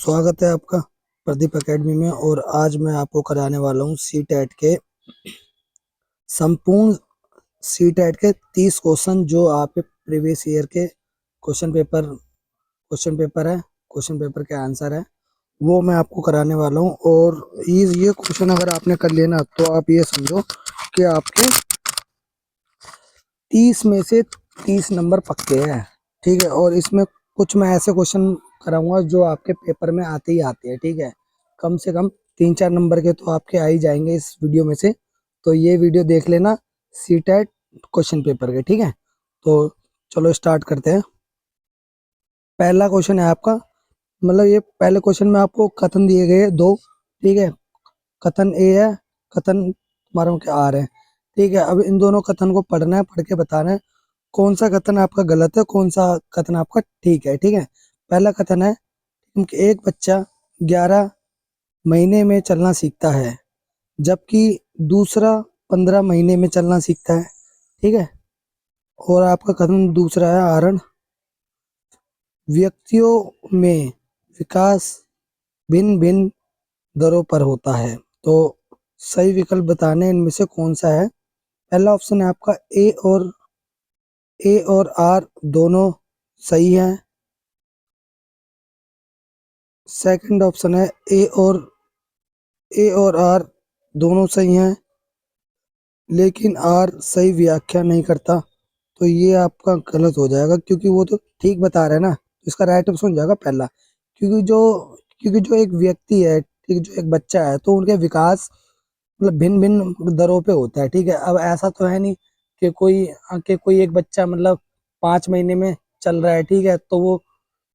स्वागत है आपका प्रदीप एकेडमी में। और आज मैं आपको कराने वाला हूँ सीटेट के संपूर्ण सीटेट के 30 क्वेश्चन जो आपके प्रीवियस ईयर के क्वेश्चन पेपर के आंसर है, वो मैं आपको कराने वाला हूँ। और ये क्वेश्चन अगर आपने कर लिया ना, तो आप ये समझो कि आपके 30 में से 30 नंबर पक्के हैं। ठीक है, और इसमें कुछ मैं ऐसे क्वेश्चन कराऊंगा जो आपके पेपर में आते ही आते हैं। ठीक है, कम से कम 3-4 नंबर के तो आपके आ ही जाएंगे इस वीडियो में से। तो ये वीडियो देख लेना सीटेट क्वेश्चन पेपर के। ठीक है, तो चलो स्टार्ट करते हैं। पहला क्वेश्चन है आपका, मतलब ये पहले क्वेश्चन में आपको कथन दिए गए हैं दो। ठीक है, कथन ए है, कथन तुम्हारा क्या आर है। ठीक है, अब इन दोनों कथन को पढ़ना है, पढ़ के बताना है कौन सा कथन आपका गलत है, कौन सा कथन आपका ठीक है। ठीक है, पहला कथन है कि एक बच्चा 11 महीने में चलना सीखता है, जबकि दूसरा 15 महीने में चलना सीखता है। ठीक है, और आपका कथन दूसरा है आरण, व्यक्तियों में विकास भिन्न भिन्न दरों पर होता है। तो सही विकल्प बताने इनमें से कौन सा है। पहला ऑप्शन है आपका ए और आर दोनों सही है। सेकंड ऑप्शन है ए और आर दोनों सही हैं, लेकिन आर सही व्याख्या नहीं करता। तो ये आपका गलत हो जाएगा, क्योंकि वो तो ठीक बता रहा है ना। तो इसका राइट ऑप्शन हो जाएगा पहला। क्योंकि जो क्योंकि जो एक व्यक्ति है, ठीक, जो एक बच्चा है, तो उनके विकास मतलब भिन्न भिन्न दरों पे होता है। ठीक है, अब ऐसा तो है नहीं कि कोई एक बच्चा मतलब 5 महीने में चल रहा है। ठीक है, तो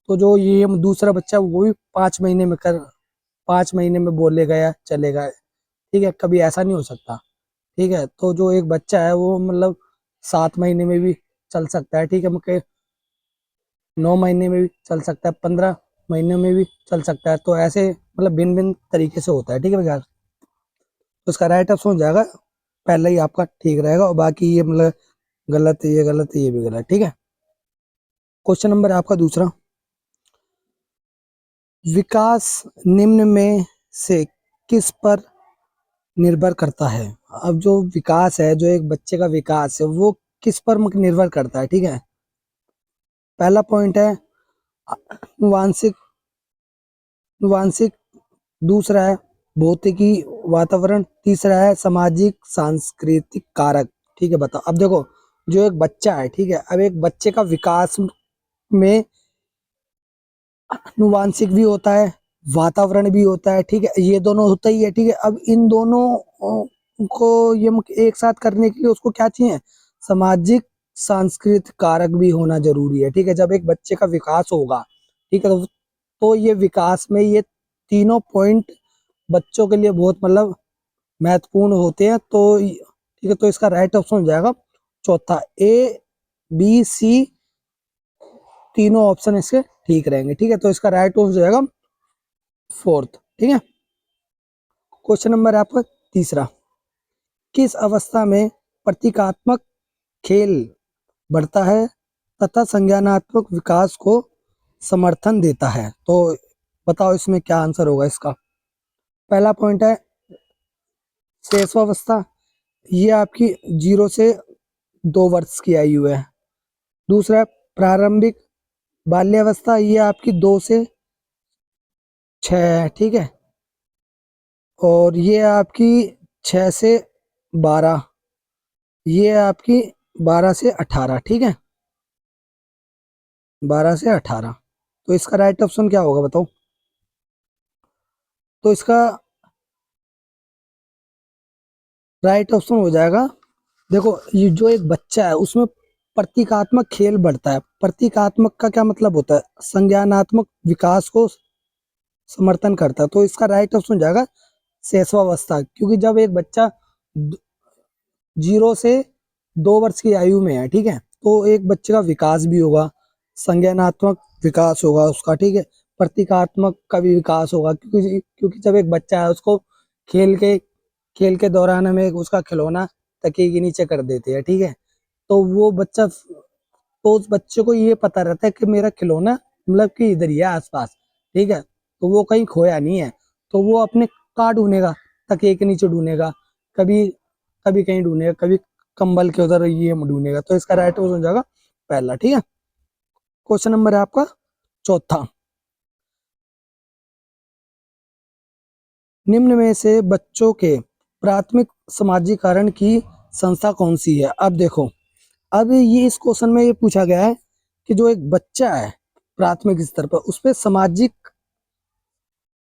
जो ये दूसरा बच्चा वो भी 5 महीने में बोलेगा या चलेगा। ठीक है, कभी ऐसा नहीं हो सकता। ठीक है, तो जो एक बच्चा है वो मतलब 7 महीने में भी चल सकता है। ठीक है, मुझे 9 महीने में भी चल सकता है, 15 महीने में भी चल सकता है। तो ऐसे मतलब भिन्न भिन्न तरीके से होता है। ठीक है भैया, तो इसका राइट ऑप्शन हो जाएगा पहला ही आपका ठीक रहेगा, और बाकी ये मतलब गलत है, ये गलत है, ये भी गलत। ठीक है, क्वेश्चन नंबर है आपका दूसरा, विकास निम्न में से किस पर निर्भर करता है। अब जो विकास है, जो एक बच्चे का विकास है, वो किस पर निर्भर करता है। ठीक है, पहला पॉइंट है वांशिक वांशिक, दूसरा है भौतिकी वातावरण, तीसरा है सामाजिक सांस्कृतिक कारक। ठीक है, बताओ। अब देखो, जो एक बच्चा है, ठीक है, अब एक बच्चे का विकास में आनुवांशिक भी होता है, वातावरण भी होता है। ठीक है, ये दोनों होता ही है। ठीक है, अब इन दोनों को ये एक साथ करने के लिए उसको क्या चाहिए, सामाजिक सांस्कृतिक कारक भी होना जरूरी है। ठीक है, जब एक बच्चे का विकास होगा, ठीक है, तो ये विकास में ये तीनों पॉइंट बच्चों के लिए बहुत मतलब महत्वपूर्ण होते हैं। तो ठीक है, तो इसका राइट ऑप्शन हो जाएगा चौथा, ए बी सी, तीनों ऑप्शन इसके ठीक रहेंगे। ठीक है, तो इसका राइट ऑप्शन हो जाएगा फोर्थ। ठीक है, क्वेश्चन नंबर है आपका तीसरा, किस अवस्था में प्रतीकात्मक खेल बढ़ता है तथा संज्ञानात्मक विकास को समर्थन देता है। तो बताओ इसमें क्या आंसर होगा इसका। पहला पॉइंट है शेषवावस्था, ये आपकी 0 से 2 वर्ष की आयु है। दूसरा है प्रारंभिक बाल्यावस्था, ये आपकी 2 से 6 है। ठीक है, और ये आपकी 6 से 12, ये आपकी 12 से 18। ठीक है, 12 से 18। तो इसका राइट ऑप्शन क्या होगा बताओ। तो इसका राइट ऑप्शन हो जाएगा, देखो, ये जो एक बच्चा है उसमें प्रतीकात्मक खेल बढ़ता है। प्रतीकात्मक का क्या मतलब होता है, संज्ञानात्मक विकास को समर्थन करता है। तो इसका राइट ऑप्शन हो जाएगा शैशवावस्था, क्योंकि जब एक बच्चा 0 से 2 वर्ष की आयु में है, ठीक है, तो एक बच्चे का विकास भी होगा, संज्ञानात्मक विकास होगा उसका। ठीक है, प्रतीकात्मक का भी विकास होगा, क्योंकि क्योंकि जब एक बच्चा है उसको खेल के खेल के दौरान हमें उसका खिलौना तकिए के नीचे कर देते हैं। ठीक है, तो वो बच्चा, तो उस बच्चे को ये पता रहता है कि मेरा खिलौना मतलब कि इधर ही है आसपास। ठीक है, तो वो कहीं खोया नहीं है, तो वो अपने कहाँ ढूंढेगा, तकिए के नीचे ढूंढेगा, कभी कभी कहीं ढूंढेगा, कभी कंबल के उधर ये ढूंढेगा। तो इसका राइट आंसर हो जाएगा पहला। ठीक है, क्वेश्चन नंबर है आपका चौथा। निम्न में से बच्चों के प्राथमिक समाजीकरण की संस्था कौन सी है? अब देखो, अब ये इस क्वेश्चन में ये पूछा गया है कि जो एक बच्चा है प्राथमिक स्तर पर, उस पर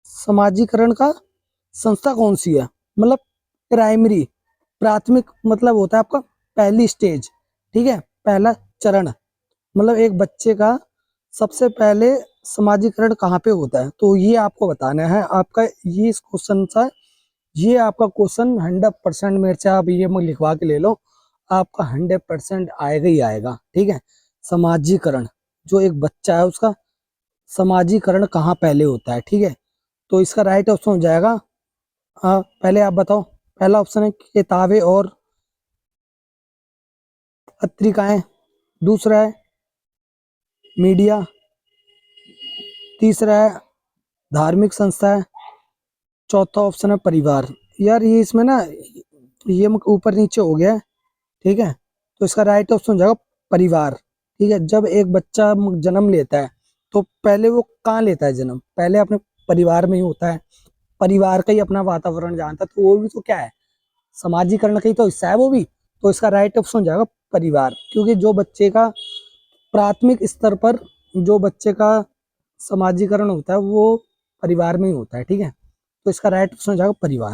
समाजीकरण का संस्था कौन सी है, मतलब प्राइमरी, प्राथमिक मतलब होता है आपका पहली स्टेज, ठीक है, पहला चरण, मतलब एक बच्चे का सबसे पहले समाजीकरण कहाँ पे होता है, तो ये आपको बताना है। आपका ये इस क्वेश्चन सा, ये आपका क्वेश्चन 100% मेरे से आप ये लिखवा के ले लो, आपका 100% आएगा ही आएगा। ठीक है, समाजीकरण, जो एक बच्चा है उसका समाजीकरण कहाँ पहले होता है। ठीक है, तो इसका राइट ऑप्शन हो जाएगा, पहले आप बताओ। पहला ऑप्शन है किताबें और पत्रिकाएं, दूसरा है मीडिया, तीसरा है धार्मिक संस्थाएं, चौथा ऑप्शन है परिवार। यार ये इसमें ना ये ऊपर नीचे हो गया है। ठीक है, तो इसका राइट ऑप्शन हो जाएगा परिवार। ठीक है, जब एक बच्चा जन्म लेता है तो पहले वो कहाँ लेता है जन्म, पहले अपने परिवार में ही होता है, परिवार का ही अपना वातावरण जानता है, तो वो भी तो क्या है, समाजीकरण का ही तो हिस्सा है वो भी। तो इसका राइट ऑप्शन हो जाएगा परिवार, क्योंकि जो बच्चे का प्राथमिक स्तर पर जो बच्चे का समाजीकरण होता है वो परिवार में ही होता है। ठीक है, तो इसका राइट ऑप्शन हो जाएगा परिवार।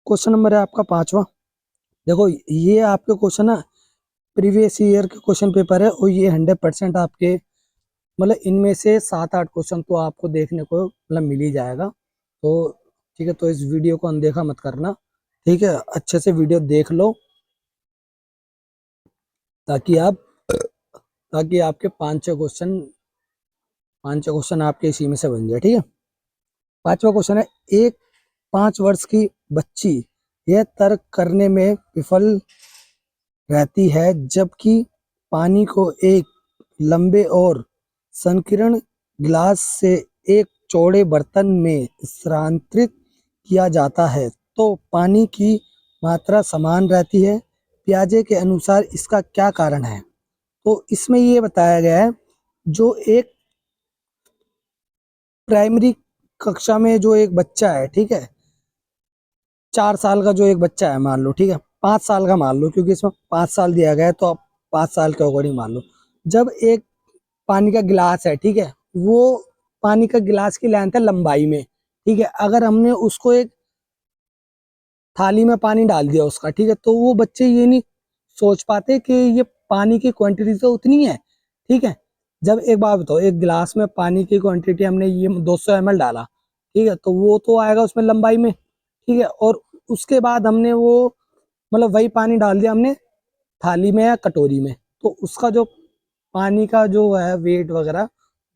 क्वेश्चन नंबर है आपका पांचवा। देखो ये आपके क्वेश्चन ना प्रीवियस ईयर के क्वेश्चन पेपर है, और ये 100% आपके मतलब इनमें से 7-8 क्वेश्चन तो आपको देखने को मतलब मिल ही जाएगा। तो ठीक है, तो इस वीडियो को अनदेखा मत करना। ठीक है, अच्छे से वीडियो देख लो, ताकि आप ताकि आपके 5-6 क्वेश्चन आपके इसी में से बन जाए। ठीक है, पांचवा क्वेश्चन है, एक 5 वर्ष की बच्ची यह तर्क करने में विफल रहती है जबकि पानी को एक लंबे और संकीर्ण गिलास से एक चौड़े बर्तन में स्थानांतरित किया जाता है, तो पानी की मात्रा समान रहती है। पियाजे के अनुसार इसका क्या कारण है? तो इसमें ये बताया गया है, जो एक प्राइमरी कक्षा में जो एक बच्चा है, ठीक है, 4 साल का जो एक बच्चा है मान लो, ठीक है, 5 साल का मान लो, क्योंकि इसमें 5 साल दिया गया है तो आप 5 साल के अकॉर्डिंग मान लो। जब एक पानी का गिलास है, ठीक है, वो पानी का गिलास की लेंथ है लंबाई में, ठीक है, अगर हमने उसको एक थाली में पानी डाल दिया उसका, ठीक है, तो वो बच्चे ये नहीं सोच पाते कि ये पानी की क्वांटिटी तो उतनी है। ठीक है, जब एक बात बताओ, एक गिलास में पानी की क्वांटिटी हमने ये 200 ml डाला, ठीक है, तो वो तो आएगा उसमें लंबाई में। ठीक है, और उसके बाद हमने वो मतलब वही पानी डाल दिया हमने थाली में या कटोरी में, तो उसका जो पानी का जो है वेट वगैरह,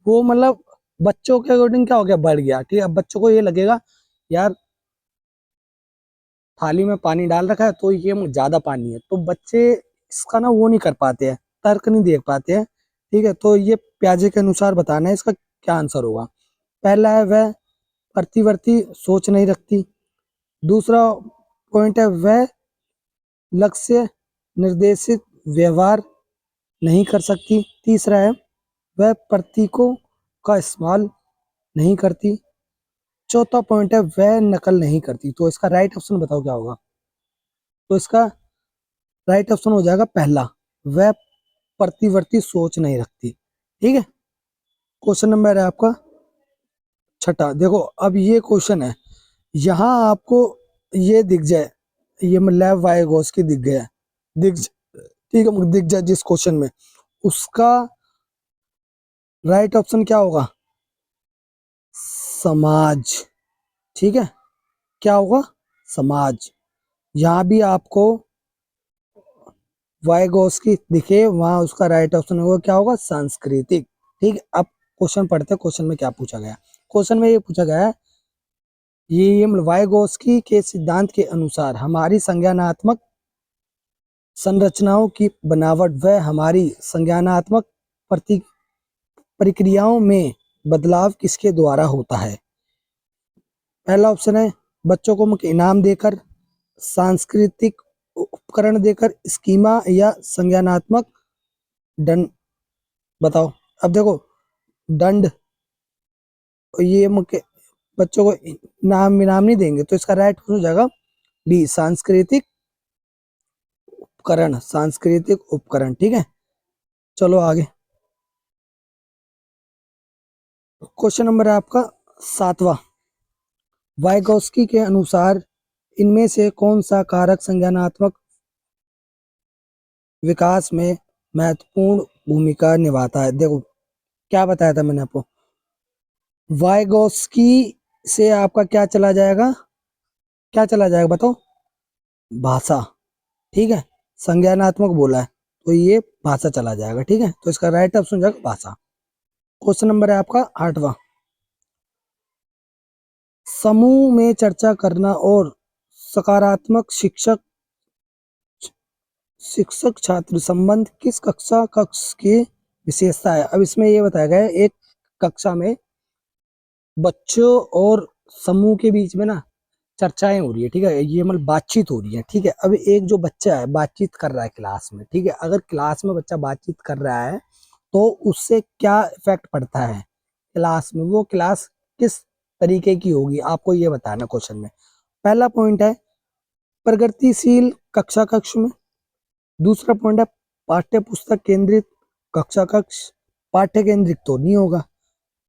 वो मतलब बच्चों के अकॉर्डिंग क्या हो गया, बढ़ गया। ठीक है, अब बच्चों को ये लगेगा यार थाली में पानी डाल रखा है तो ये ज्यादा पानी है, तो बच्चे इसका ना वो नहीं कर पाते हैं, तर्क नहीं देख पाते हैं। ठीक है, तो ये प्याजे के अनुसार बताना है इसका क्या आंसर होगा। पहला है वह प्रतिवर्ती सोच नहीं रखती, दूसरा पॉइंट है वह लक्ष्य निर्देशित व्यवहार नहीं कर सकती, तीसरा है वह प्रतीकों का इस्तेमाल नहीं करती, चौथा पॉइंट है वह नकल नहीं करती। तो इसका राइट ऑप्शन बताओ क्या होगा। तो इसका राइट ऑप्शन हो जाएगा पहला, वह प्रतिवर्ती सोच नहीं रखती। ठीक है, क्वेश्चन नंबर है आपका छठा। देखो अब ये क्वेश्चन है, यहाँ आपको ये दिख जाए, ये मतलब वाइगोस की दिख गया, ठीक है, दिख जाए जिस क्वेश्चन में, उसका राइट ऑप्शन क्या होगा, समाज। ठीक है, क्या होगा, समाज। यहाँ भी आपको वाइगोस्की दिखे, वहां उसका राइट ऑप्शन होगा क्या होगा, सांस्कृतिक। ठीक है, अब क्वेश्चन पढ़ते हैं, क्वेश्चन में क्या पूछा गया। क्वेश्चन में ये पूछा गया है, ये वाइगोस्की के सिद्धांत के अनुसार हमारी संज्ञानात्मक संरचनाओं की बनावट व हमारी संज्ञानात्मक प्रक्रियाओं में बदलाव किसके द्वारा होता है। पहला ऑप्शन है बच्चों को मुख्य इनाम देकर, सांस्कृतिक उपकरण देकर, स्कीमा या संज्ञानात्मक दंड। बताओ। अब देखो, दंड, ये मुख्य बच्चों को इनाम इनाम नहीं देंगे, तो इसका राइट हो जाएगा बी, सांस्कृतिक उपकरण, सांस्कृतिक उपकरण। ठीक है, चलो आगे। क्वेश्चन नंबर है आपका 7वां। वाइगोस्की के अनुसार इनमें से कौन सा कारक संज्ञानात्मक विकास में महत्वपूर्ण भूमिका निभाता है? देखो, क्या बताया था मैंने आपको, वाइगोस्की से आपका क्या चला जाएगा, क्या चला जाएगा बताओ? भाषा। ठीक है, संज्ञानात्मक बोला है तो ये भाषा चला जाएगा। ठीक है, तो इसका राइट ऑप्शन हो जाएगा भाषा। क्वेश्चन नंबर है आपका 8वां। समूह में चर्चा करना और सकारात्मक शिक्षक शिक्षक छात्र संबंध किस कक्षा कक्ष की विशेषता है? अब इसमें ये बताया गया है, एक कक्षा में बच्चों और समूह के बीच में ना चर्चाएं हो रही है। ठीक है, ये मतलब बातचीत हो रही है। ठीक है, अब एक जो बच्चा है बातचीत कर रहा है क्लास में। ठीक है, अगर क्लास में बच्चा बातचीत कर रहा है तो उससे क्या इफेक्ट पड़ता है क्लास में, वो क्लास किस तरीके की होगी, आपको ये बताना क्वेश्चन में। पहला पॉइंट है प्रगतिशील कक्षा कक्ष में। दूसरा पॉइंट है पाठ्य पुस्तक केंद्रित कक्षा कक्ष, पाठ्य केंद्रित तो नहीं होगा।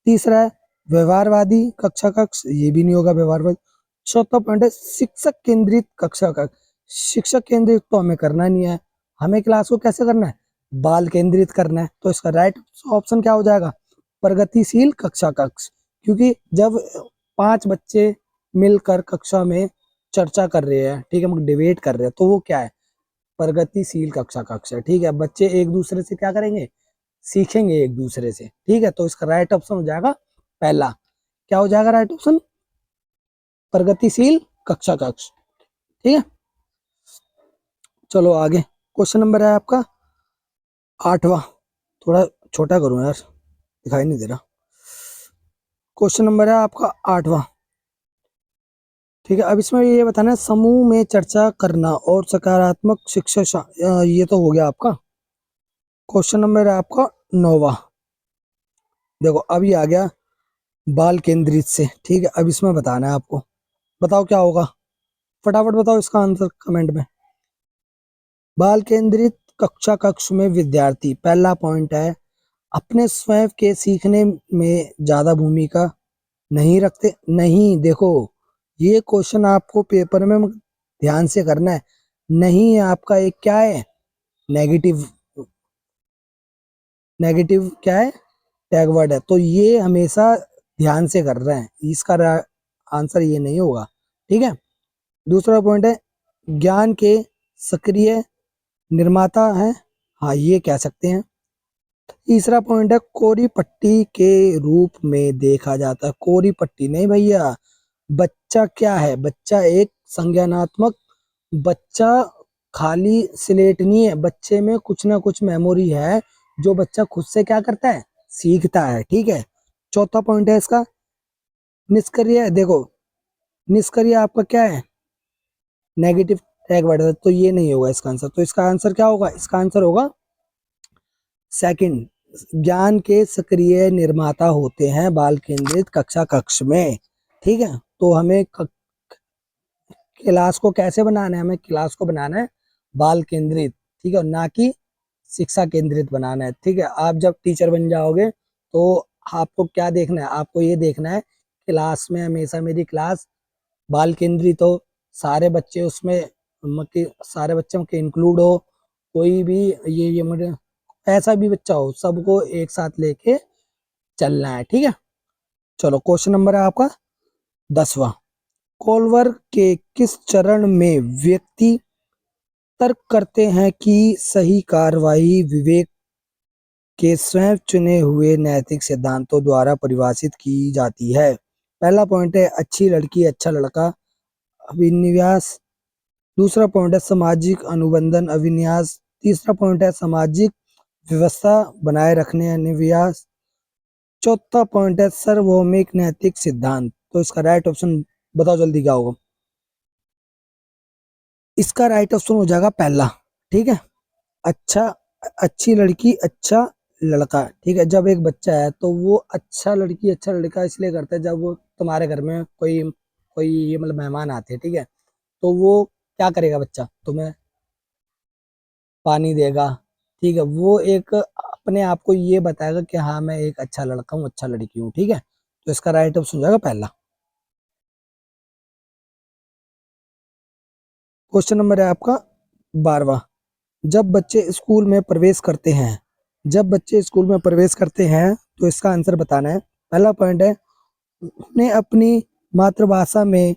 तीसरा है व्यवहारवादी कक्षा कक्ष, ये भी नहीं होगा व्यवहारवादी। चौथा पॉइंट है शिक्षक केंद्रित कक्षा कक्ष, शिक्षक केंद्रित तो हमें करना नहीं है, हमें क्लास को कैसे करना है, बाल केंद्रित करना है। तो इसका राइट ऑप्शन क्या हो जाएगा, प्रगतिशील कक्षा कक्ष। क्योंकि जब 5 बच्चे मिलकर कक्षा में चर्चा कर रहे हैं, ठीक है, डिबेट कर रहे हैं, तो वो क्या है, प्रगतिशील कक्षा कक्ष है। ठीक है, बच्चे एक दूसरे से क्या करेंगे, सीखेंगे एक दूसरे से। ठीक है, तो इसका राइट ऑप्शन हो जाएगा पहला। क्या हो जाएगा राइट ऑप्शन, प्रगतिशील कक्षा कक्ष। ठीक है, चलो आगे। क्वेश्चन नंबर है आपका 8वां। थोड़ा छोटा करूं यार, दिखाई नहीं दे रहा। क्वेश्चन नंबर है आपका 8वां। ठीक है, अब इसमें ये बताना है समूह में चर्चा करना और सकारात्मक शिक्षा, ये तो हो गया आपका। क्वेश्चन नंबर है आपका 9वां। देखो, अभी आ गया बाल केंद्रित से। ठीक है, अब इसमें बताना है आपको, बताओ क्या होगा, फटाफट बताओ इसका आंसर कमेंट में। बाल केंद्रित कक्षा कक्ष में विद्यार्थी, पहला पॉइंट है, अपने स्वयं के सीखने में ज्यादा भूमिका नहीं रखते। नहीं, देखो, ये क्वेश्चन आपको पेपर में ध्यान से करना है। नहीं आपका एक क्या है, नेगेटिव, नेगेटिव क्या है, टैग वर्ड है, तो ये हमेशा ध्यान से कर रहे हैं, इसका आंसर ये नहीं होगा। ठीक है, दूसरा पॉइंट है ज्ञान के सक्रिय निर्माता है, हाँ ये कह सकते हैं। तीसरा पॉइंट है कोरी पट्टी के रूप में देखा जाता है। कोरी पट्टी नहीं भैया, बच्चा क्या है, बच्चा एक संज्ञानात्मक, बच्चा खाली स्लेट नहीं है, बच्चे में कुछ ना कुछ मेमोरी है जो बच्चा खुद से क्या करता है, सीखता है। ठीक है, चौथा पॉइंट है इसका निष्क्रिय। देखो, निष्क्रिय आपका क्या है, नेगेटिव टैग वर्ड है, तो ये नहीं होगा इसका आंसर। तो इसका आंसर क्या होगा, इसका आंसर होगा सेकंड, ज्ञान के सक्रिय निर्माता होते हैं बाल केंद्रित कक्षा कक्ष में। ठीक है, तो हमें क्लास को कैसे बनाना है, हमें क्लास को बनाना है बाल केंद्रित। ठीक है, ना कि शिक्षा केंद्रित बनाना है। ठीक है, आप जब टीचर बन जाओगे तो आपको क्या देखना है, आपको ये देखना है क्लास में हमेशा मेरी क्लास बाल केंद्रित हो, सारे बच्चे उसमें सारे बच्चों के इंक्लूड हो, कोई भी ये मुझे ऐसा भी बच्चा हो, सबको एक साथ लेके चलना है। ठीक है, चलो क्वेश्चन नंबर है आपका 10वां। कोलवर के किस चरण में व्यक्ति तर्क करते हैं कि सही कार्रवाई विवेक के स्वयं चुने हुए नैतिक सिद्धांतों द्वारा परिभाषित की जाती है? पहला पॉइंट है अच्छी लड़की अच्छा लड़का अभिनिवेश। दूसरा पॉइंट है सामाजिक अनुबंधन अभिन्यास। तीसरा पॉइंट है सामाजिक व्यवस्था बनाए रखने अभिन्यास। चौथा पॉइंट है सार्वभौमिक नैतिक सिद्धांत। तो इसका राइट ऑप्शन बताओ जल्दी क्या होगा। इसका राइट ऑप्शन हो जाएगा पहला। ठीक है, अच्छा, अच्छी लड़की अच्छा लड़का। ठीक है, जब एक बच्चा है तो वो अच्छा लड़की अच्छा लड़का इसलिए करता है, जब वो तुम्हारे घर में कोई कोई ये मतलब मेहमान आते हैं, ठीक है, तो वो क्या करेगा, बच्चा तुम्हें पानी देगा। ठीक है, वो एक अपने आप को ये बताएगा कि हाँ मैं एक अच्छा लड़का हूँ, अच्छा लड़की हूँ। ठीक है, तो इसका राइट ऑप्शन हो जाएगा पहला। क्वेश्चन नंबर है आपका 12वां। जब बच्चे स्कूल में प्रवेश करते हैं, जब बच्चे स्कूल में प्रवेश करते हैं तो इसका आंसर बताना है। पहला पॉइंट है, उन्हें अपनी मातृभाषा में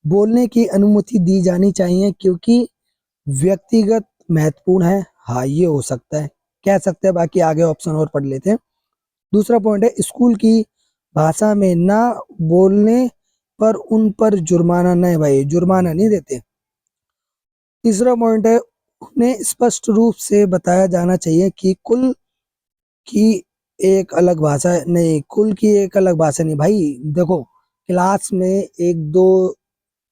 बोलने की अनुमति दी जानी चाहिए क्योंकि व्यक्तिगत महत्वपूर्ण है। हाँ ये हो सकता है, कह सकते हैं, बाकी आगे ऑप्शन और पढ़ लेते हैं। दूसरा पॉइंट है, स्कूल की भाषा में ना बोलने पर उन पर जुर्माना नहीं, भाई जुर्माना नहीं देते। तीसरा पॉइंट है, उन्हें स्पष्ट रूप से बताया जाना चाहिए कि कुल की एक अलग भाषा नहीं, कुल की एक अलग भाषा नहीं। भाई देखो, क्लास में एक दो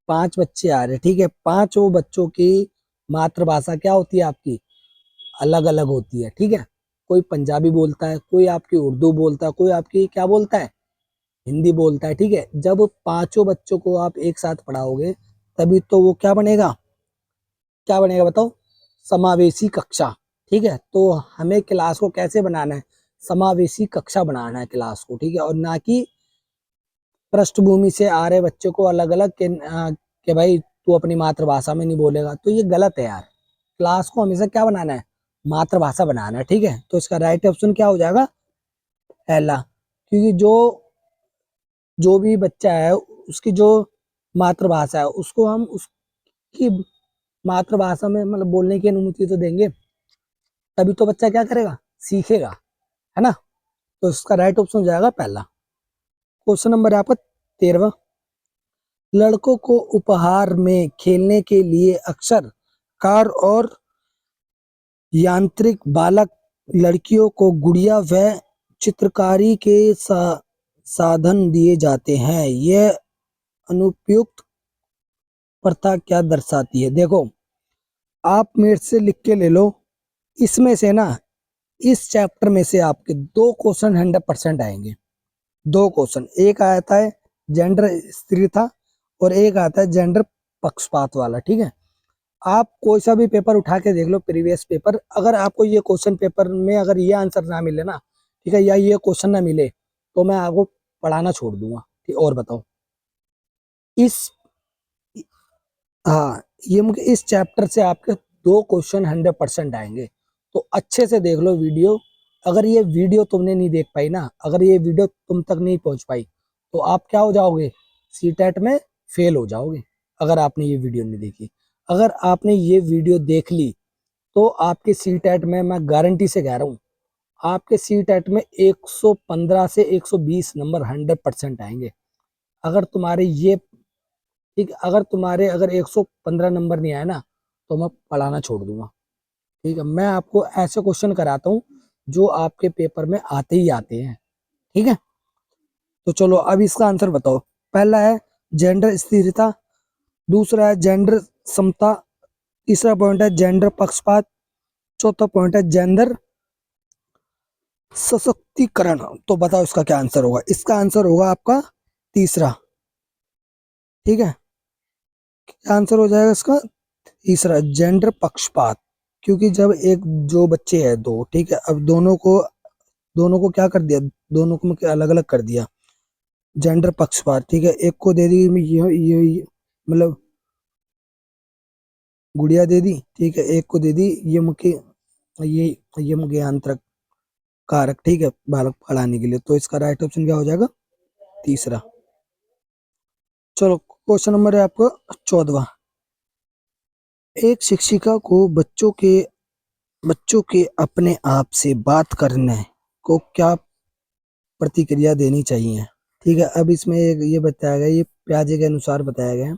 पांच बच्चे आ रहे, ठीक है, पांचों बच्चों की मातृभाषा क्या होती है आपकी, अलग अलग होती है। ठीक है, कोई पंजाबी बोलता है, कोई आपकी उर्दू बोलता है, कोई आपकी क्या बोलता है, हिंदी बोलता है। ठीक है, जब पांचों बच्चों को आप एक साथ पढ़ाओगे तभी तो वो क्या बनेगा, क्या बनेगा बताओ, समावेशी कक्षा। ठीक है, तो हमें क्लास को कैसे बनाना है, समावेशी कक्षा बनाना है क्लास को। ठीक है, और ना कि पृष्ठभूमि से आ रहे बच्चों को अलग अलग के भाई तू अपनी मातृभाषा में नहीं बोलेगा, तो ये गलत है यार। क्लास को हमेशा क्या बनाना है, मातृभाषा बनाना है। ठीक है, तो इसका राइट ऑप्शन क्या हो जाएगा, पहला। क्योंकि जो जो भी बच्चा है उसकी जो मातृभाषा है उसको हम उसकी मातृभाषा में मतलब बोलने की अनुमति तो देंगे, तभी तो बच्चा क्या करेगा, सीखेगा, है ना। तो इसका राइट ऑप्शन हो जाएगा पहला। क्वेश्चन नंबर है आपका 13वां। लड़कों को उपहार में खेलने के लिए अक्सर कार और यांत्रिक बालक, लड़कियों को गुड़िया व चित्रकारी के साधन दिए जाते हैं। यह अनुपयुक्त प्रथा क्या दर्शाती है। देखो, आप मेरे से लिख के ले लो, इसमें से ना, इस चैप्टर में से आपके दो क्वेश्चन 100% आएंगे। दो क्वेश्चन, एक आता है जेंडर स्त्री था और एक आता है जेंडर पक्षपात वाला। ठीक है, आप कोई सा भी पेपर उठा के देख लो, प्रीवियस पेपर, अगर आपको ये क्वेश्चन पेपर में अगर ये आंसर ना मिले ना, ठीक है, या ये क्वेश्चन ना मिले, तो मैं आपको पढ़ाना छोड़ दूंगा। ठीक, और बताओ इस, हाँ, ये मुझे इस चैप्टर से आपके दो क्वेश्चन 100% आएंगे। तो अच्छे से देख लो वीडियो। अगर ये वीडियो तुमने नहीं देख पाई ना, अगर ये वीडियो तुम तक नहीं पहुंच पाई, तो आप क्या हो जाओगे, सीटेट में फेल हो जाओगे, अगर आपने ये वीडियो नहीं देखी। अगर आपने ये वीडियो देख ली तो आपके सीटेट में, मैं गारंटी से कह रहा हूँ, आपके सीटेट में 115 से 120 नंबर 100% आएंगे। अगर तुम्हारे ये, ठीक, अगर तुम्हारे अगर 115 नंबर नहीं आए ना, तो मैं पढ़ाना छोड़ दूंगा। ठीक है, मैं आपको ऐसे क्वेश्चन कराता हूँ जो आपके पेपर में आते ही आते हैं। ठीक है, तो चलो अब इसका आंसर बताओ। पहला है जेंडर स्थिरता, दूसरा है जेंडर समता, तीसरा पॉइंट है जेंडर पक्षपात, चौथा पॉइंट है जेंडर सशक्तिकरण। तो बताओ इसका क्या आंसर होगा। इसका आंसर होगा आपका तीसरा। ठीक है, क्या आंसर हो जाएगा इसका, तीसरा जेंडर पक्षपात। क्योंकि जब एक जो बच्चे हैं दो, ठीक है, अब दोनों को क्या कर दिया, दोनों को अलग अलग कर दिया, जेंडर पक्षपात। ठीक है, एक को दे दी ये मतलब गुड़िया दे दी, ठीक है, एक को दे दी ये मुख्य, ये ये मुख्य आंतरिक कारक, ठीक है, बालक पढ़ाने के लिए। तो इसका राइट ऑप्शन क्या हो जाएगा, तीसरा। चलो क्वेश्चन नंबर है आपका 14वां। एक शिक्षिका को बच्चों के अपने आप से बात करने को क्या प्रतिक्रिया देनी चाहिए। ठीक है, अब इसमें एक ये बताया गया, ये प्याजे के अनुसार बताया गया है।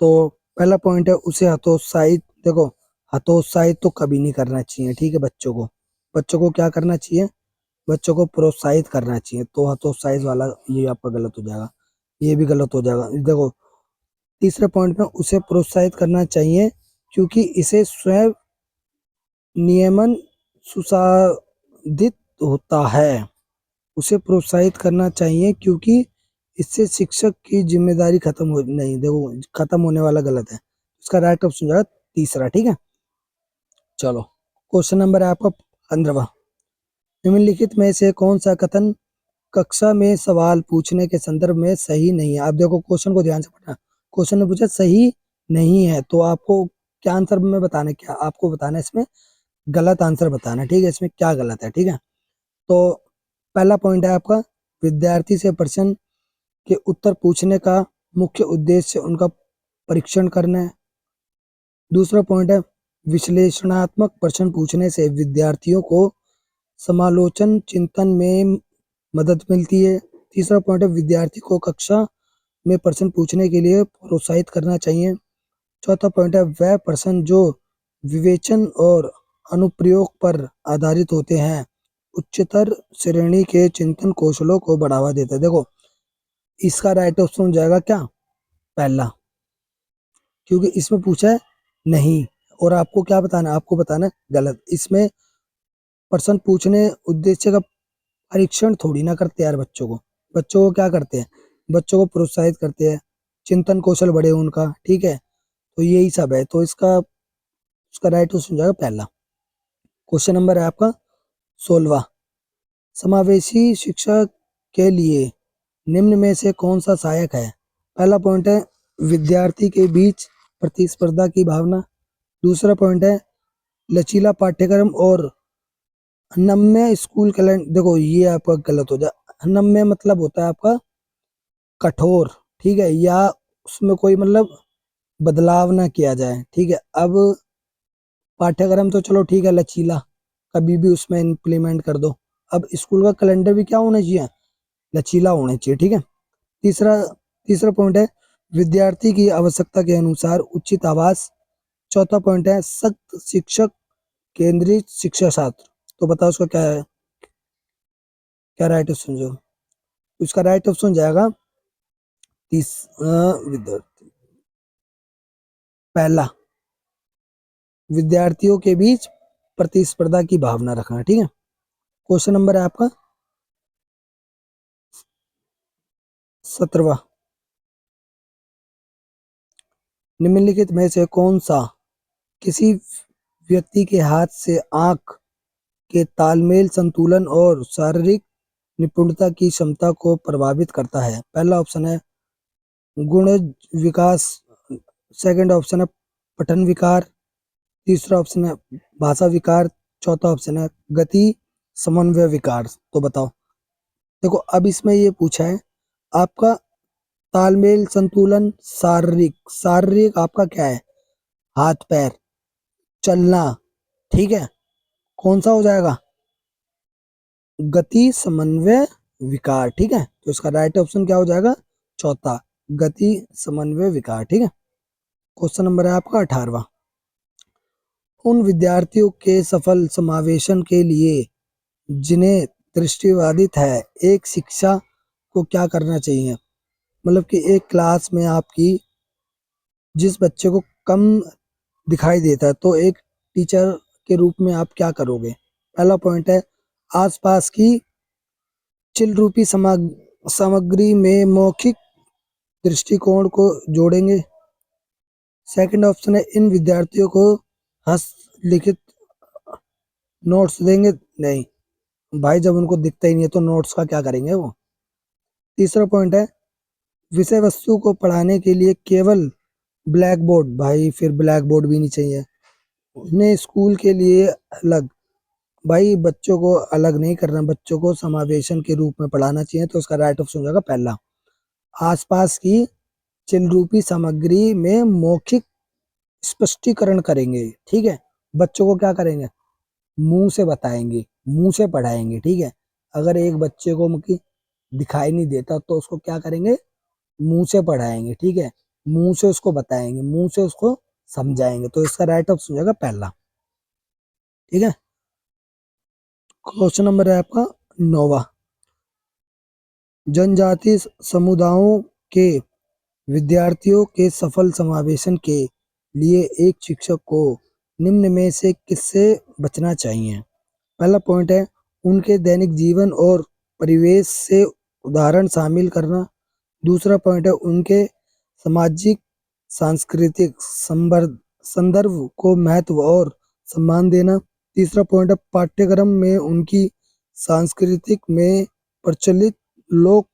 तो पहला पॉइंट है, उसे हतोत्साहित, देखो हतोत्साहित तो कभी नहीं करना चाहिए। ठीक है, बच्चों को क्या करना चाहिए, बच्चों को प्रोत्साहित करना चाहिए। तो हतोत्साहित वाला ये आपका गलत हो जाएगा, ये भी गलत हो जाएगा। देखो, तीसरे पॉइंट में उसे प्रोत्साहित करना चाहिए क्योंकि इसे स्वयं नियमन सुसाधित होता है। उसे प्रोत्साहित करना चाहिए क्योंकि इससे शिक्षक की जिम्मेदारी खत्म हो नहीं, देखो खत्म होने वाला गलत है, इसका राइट ऑप्शन जो है तीसरा। ठीक है, चलो क्वेश्चन नंबर है आपका 15वां। निम्नलिखित में से कौन सा कथन कक्षा में सवाल पूछने के संदर्भ में सही नहीं है? आप देखो क्वेश्चन को ध्यान से पढ़ना। क्वेश्चन ने पूछा सही नहीं है, तो आपको क्या आंसर में बताना है? क्या आपको बताना है इसमें गलत आंसर बताना है। ठीक है, इसमें क्या गलत है? ठीक है, तो पहला पॉइंट है आपका, विद्यार्थी से प्रश्न के उत्तर पूछने का मुख्य उद्देश्य उनका परीक्षण करना है। दूसरा पॉइंट है, विश्लेषणात्मक प्रश्न पूछने से विद्यार्थियों को समालोचन चिंतन में मदद मिलती है। तीसरा पॉइंट है, विद्यार्थी को कक्षा में प्रश्न पूछने के लिए प्रोत्साहित करना चाहिए। चौथा पॉइंट है, वह प्रश्न जो विवेचन और अनुप्रयोग पर आधारित होते हैं उच्चतर श्रेणी के चिंतन कौशलों को बढ़ावा देता है। देखो इसका राइट ऑप्शन हो जाएगा क्या? पहला, क्योंकि इसमें पूछा है नहीं, और आपको क्या बताना है? आपको बताना है गलत। इसमें प्रश्न पूछने उद्देश्य का परीक्षण थोड़ी ना करते यार, बच्चों को क्या करते हैं? बच्चों को प्रोत्साहित करते हैं, चिंतन कौशल बढ़े उनका। ठीक है, तो यही सब है, तो उसका राइट ऑप्शन हो जाएगा पहला। क्वेश्चन नंबर है आपका 16वां। समावेशी शिक्षा के लिए निम्न में से कौन सा सहायक है? पहला पॉइंट है, विद्यार्थी के बीच प्रतिस्पर्धा की भावना। दूसरा पॉइंट है, लचीला पाठ्यक्रम और नम्य स्कूल कैलेंडर। देखो ये आपका गलत हो जाए। नम्य मतलब होता है आपका कठोर, ठीक है, या उसमें कोई मतलब बदलाव ना किया जाए। ठीक है, अब पाठ्यक्रम तो चलो ठीक है, लचीला, कभी भी उसमें इम्प्लीमेंट कर दो। अब स्कूल का कैलेंडर भी क्या होना चाहिए? लचीला होना चाहिए। ठीक है, तीसरा तीसरा पॉइंट है, विद्यार्थी की आवश्यकता के अनुसार उचित आवास। चौथा पॉइंट है, सख्त शिक्षक केंद्रित शिक्षा शास्त्र। तो बताओ उसका क्या है? क्या राइट ऑप्शन जो उसका राइट ऑप्शन जाएगा तीस विद्यार्थी, पहला, विद्यार्थियों के बीच प्रतिस्पर्धा की भावना रखना। ठीक है, क्वेश्चन नंबर है आपका 17वां। निम्नलिखित में से कौन सा किसी व्यक्ति के हाथ से आंख के तालमेल, संतुलन और शारीरिक निपुणता की क्षमता को प्रभावित करता है? पहला ऑप्शन है गुण विकास, सेकंड ऑप्शन है पठन विकार, तीसरा ऑप्शन है भाषा विकार, चौथा ऑप्शन है गति समन्वय विकार। तो बताओ। देखो अब इसमें ये पूछा है आपका तालमेल, संतुलन, शारीरिक। शारीरिक आपका क्या है? हाथ पैर चलना। ठीक है, कौन सा हो जाएगा? गति समन्वय विकार। ठीक है, तो इसका राइट ऑप्शन क्या हो जाएगा? चौथा, गति समन्वय विकार। ठीक है, क्वेश्चन नंबर है आपका 18वां। उन विद्यार्थियों के सफल समावेशन के लिए जिन्हें दृष्टिबाधित है, एक शिक्षा को क्या करना चाहिए? मतलब कि एक क्लास में आपकी जिस बच्चे को कम दिखाई देता है, तो एक टीचर के रूप में आप क्या करोगे? पहला पॉइंट है, आसपास की चिल रूपी सामग्री में मौखिक दृष्टिकोण को जोड़ेंगे। सेकंड ऑप्शन है, इन विद्यार्थियों को हस्तलिखित नोट्स देंगे। नहीं भाई, जब उनको दिखता ही नहीं है तो नोट्स का क्या करेंगे वो। तीसरा पॉइंट है, विषय वस्तु को पढ़ाने के लिए केवल ब्लैक बोर्ड। भाई फिर ब्लैक बोर्ड भी नहीं चाहिए उन्हें, स्कूल के लिए अलग। भाई बच्चों को अलग नहीं करना, बच्चों को समावेशन के रूप में पढ़ाना चाहिए। तो उसका राइट ऑप्शन हो जाएगा पहला, आसपास की चिलरूपी सामग्री में मौखिक स्पष्टीकरण करेंगे। ठीक है, बच्चों को क्या करेंगे? मुंह से बताएंगे, मुंह से पढ़ाएंगे। ठीक है, अगर एक बच्चे को मुझे दिखाई नहीं देता तो उसको क्या करेंगे? मुंह से पढ़ाएंगे। ठीक है, मुंह से उसको बताएंगे, मुंह से उसको समझाएंगे। तो इसका राइट ऑप्शन हो जाएगा पहला। ठीक है, क्वेश्चन नंबर है आपका 9वां। जनजातीय समुदायों के विद्यार्थियों के सफल समावेशन के लिए एक शिक्षक को निम्न में से किससे बचना चाहिए? पहला पॉइंट है उनके दैनिक जीवन और परिवेश से उदाहरण शामिल करना। दूसरा पॉइंट है उनके सामाजिक सांस्कृतिक संदर्भ को महत्व और सम्मान देना। तीसरा पॉइंट है पाठ्यक्रम में उनकी सांस्कृतिक में प्रचलित लोक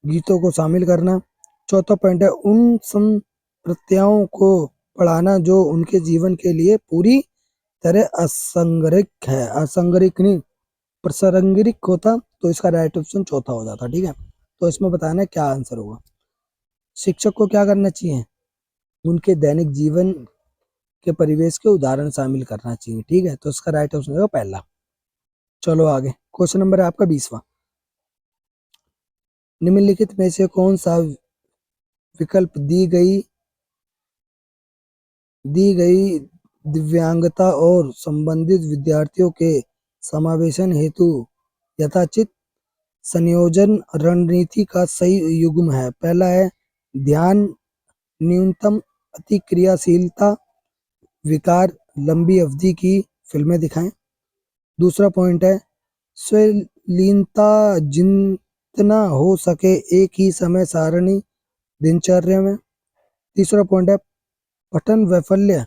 गीतों को शामिल करना। चौथा पॉइंट है उन संप्रदायों को पढ़ाना जो उनके जीवन के लिए पूरी तरह असंगरिक है, असंगरिक नहीं प्रासंगिक होता, तो इसका राइट ऑप्शन चौथा हो जाता। ठीक है, तो इसमें बताना है क्या आंसर होगा। शिक्षक को क्या करना चाहिए? उनके दैनिक जीवन के परिवेश के उदाहरण शामिल करना चाहिए। ठीक है, तो इसका राइट ऑप्शन होगा पहला। चलो आगे, क्वेश्चन नंबर है आपका 20वां। निम्नलिखित में से कौन सा विकल्प दी गई दिव्यांगता और संबंधित विद्यार्थियों के समावेशन हेतु यथाचित संयोजन रणनीति का सही युग्म है? पहला है ध्यान, न्यूनतम अतिक्रियाशीलता, विकार, लंबी अवधि की फिल्में दिखाएं। दूसरा पॉइंट है स्वलीनता, जितना हो सके एक ही समय सारणी दिनचर्या में। तीसरा पॉइंट है पठन वैफल्य,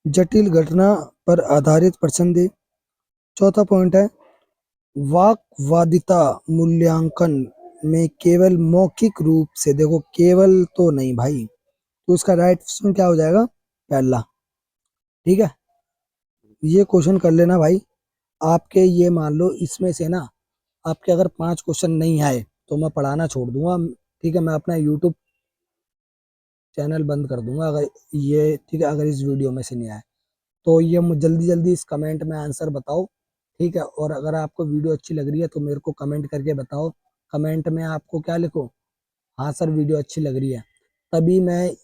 जटिल घटना पर आधारित प्रश्न दे। चौथा पॉइंट है वाकवादिता मूल्यांकन में केवल मौखिक रूप से, देखो केवल तो नहीं भाई, तो इसका राइट ऑप्शन क्या हो जाएगा? पहला। ठीक है, ये क्वेश्चन कर लेना भाई। आपके ये मान लो इसमें से ना आपके अगर 5 क्वेश्चन नहीं आए तो मैं पढ़ाना छोड़ दूंगा। ठीक है, मैं अपना यूट्यूब चैनल बंद कर दूंगा अगर ये, ठीक है, अगर इस वीडियो में से नहीं आए तो ये मुझे जल्दी जल्दी इस कमेंट में आंसर बताओ। ठीक है, और अगर आपको वीडियो अच्छी लग रही है तो मेरे को कमेंट करके बताओ। कमेंट में आपको क्या लिखो? हाँ सर वीडियो अच्छी लग रही है। तभी मैं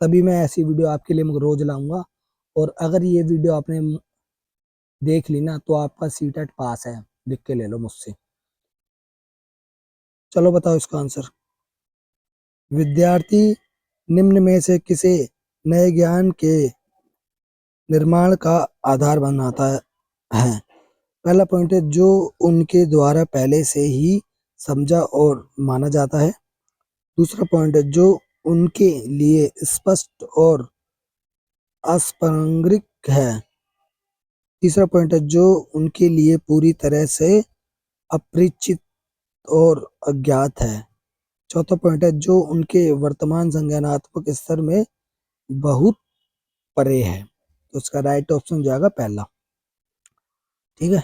तभी मैं ऐसी वीडियो आपके लिए रोज लाऊंगा। और अगर ये वीडियो आपने देख ली ना तो आपका सीटेट पास है, लिख के ले लो मुझसे। चलो बताओ इसका आंसर। विद्यार्थी निम्न में से किसे नए ज्ञान के निर्माण का आधार बनाता है? पहला पॉइंट है जो उनके द्वारा पहले से ही समझा और माना जाता है। दूसरा पॉइंट है जो उनके लिए स्पष्ट और अस्पष्ट है। तीसरा पॉइंट है जो उनके लिए पूरी तरह से अपरिचित और अज्ञात है। चौथा पॉइंट है जो उनके वर्तमान संज्ञानात्मक स्तर में बहुत परे है। तो उसका राइट ऑप्शन हो जाएगा पहला। ठीक है,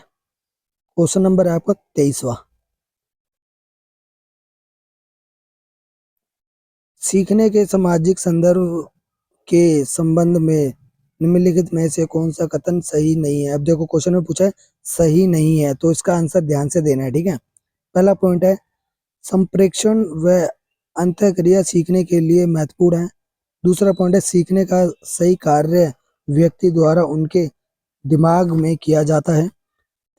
क्वेश्चन नंबर है आपका 23वां। सीखने के सामाजिक संदर्भ के संबंध में निम्नलिखित में से कौन सा कथन सही नहीं है? अब देखो क्वेश्चन में पूछा है सही नहीं है, तो इसका आंसर ध्यान से देना है। ठीक है, पहला पॉइंट है संप्रेषण व अंतःक्रिया सीखने के लिए महत्वपूर्ण है। दूसरा पॉइंट है सीखने का सही कार्य व्यक्ति द्वारा उनके दिमाग में किया जाता है।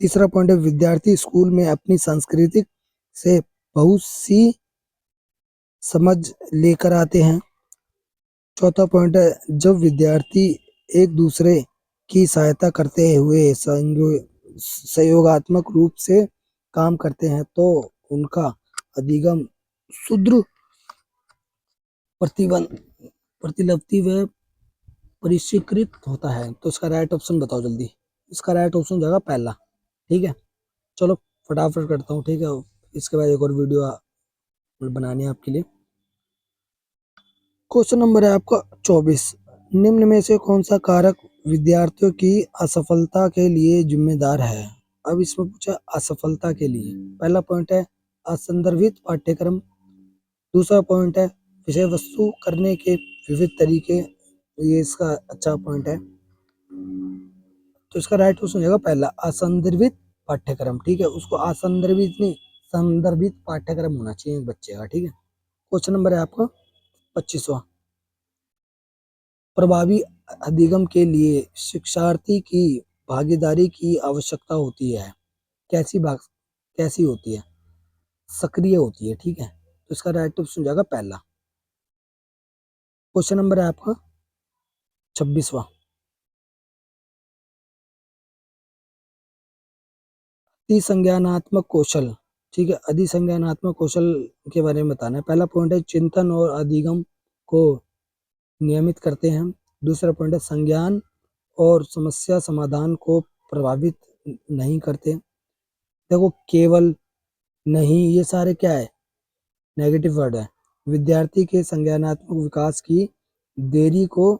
तीसरा पॉइंट है विद्यार्थी स्कूल में अपनी संस्कृति से बहुत सी समझ लेकर आते हैं। चौथा पॉइंट है जब विद्यार्थी एक दूसरे की सहायता करते हुए सहयोगात्मक रूप से काम करते हैं तो उनका अधिगम सुदृढ़ प्रतिबंध प्रतिलब्धि व परिष्कृत होता है। तो इसका राइट ऑप्शन बताओ जल्दी। इसका राइट ऑप्शन जाएगा पहला। ठीक है, चलो फटाफट करता हूँ। ठीक है, इसके बाद एक और वीडियो बनानी है आपके लिए। क्वेश्चन नंबर है आपका 24। निम्न में से कौन सा कारक विद्यार्थियों की असफलता के लिए जिम्मेदार है? अब इसमें पूछा असफलता के लिए। पहला पॉइंट है असंदर्भित पाठ्यक्रम। दूसरा पॉइंट है विषय वस्तु करने के विविध तरीके। ये इसका अच्छा पॉइंट है, तो इसका राइट क्वेश्चन होगा पहला असंदर्भित पाठ्यक्रम। ठीक है, उसको असंदर्भित नहीं संदर्भित पाठ्यक्रम होना चाहिए एक बच्चे का। ठीक है, क्वेश्चन नंबर है आपका 25वां। प्रभावी अधिगम के लिए शिक्षार्थी की भागीदारी की आवश्यकता होती है। कैसी होती है? सक्रिय होती है। ठीक है, तो इसका राइट ऑप्शन हो जाएगा पहला। क्वेश्चन नंबर है आपका 26वां। अधिसंज्ञानात्मक कौशल, ठीक है, अधिसंज्ञानात्मक कौशल के बारे में बताना है। पहला पॉइंट है चिंतन और अधिगम को नियमित करते हैं। दूसरा पॉइंट है संज्ञान और समस्या समाधान को प्रभावित नहीं करते। देखो केवल, नहीं, ये सारे क्या है, नेगेटिव वर्ड है। विद्यार्थी के संज्ञानात्मक विकास की देरी को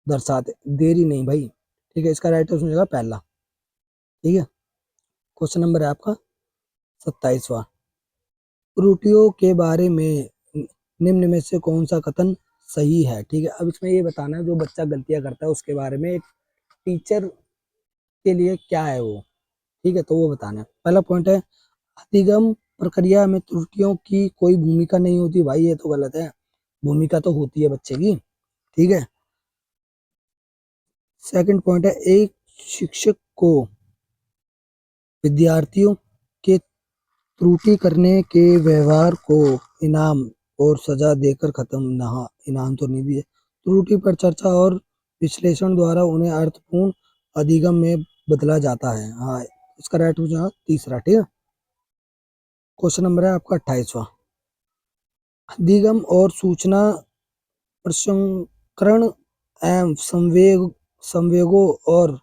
दर्शाते, देरी नहीं भाई, ठीक है, इसका राइट ऑप्शन हो जाएगा पहला। ठीक है, क्वेश्चन नंबर है आपका 27वां। त्रुटियों के बारे में निम्न में से कौन सा कथन सही है। ठीक है, अब इसमें ये बताना है जो बच्चा गलतियां करता है उसके बारे में एक टीचर के लिए क्या है वो, ठीक है, तो वो बताना है। पहला पॉइंट है अधिगम प्रक्रिया में त्रुटियों की कोई भूमिका नहीं होती। भाई ये तो गलत है, भूमिका तो होती है बच्चे की। ठीक है, सेकंड पॉइंट है एक शिक्षक को विद्यार्थियों के त्रुटि करने के व्यवहार को इनाम और सजा देकर खत्म, ना, इनाम तो नहीं दिए, त्रुटि पर चर्चा और विश्लेषण द्वारा उन्हें अर्थपूर्ण अधिगम में बदला जाता है। हाँ, इसका राइट हो जाएगा तीसरा। ठीक है, क्वेश्चन नंबर है आपका 28वां। अधिगम और सूचना प्रसंस्करण एवं संवेगों और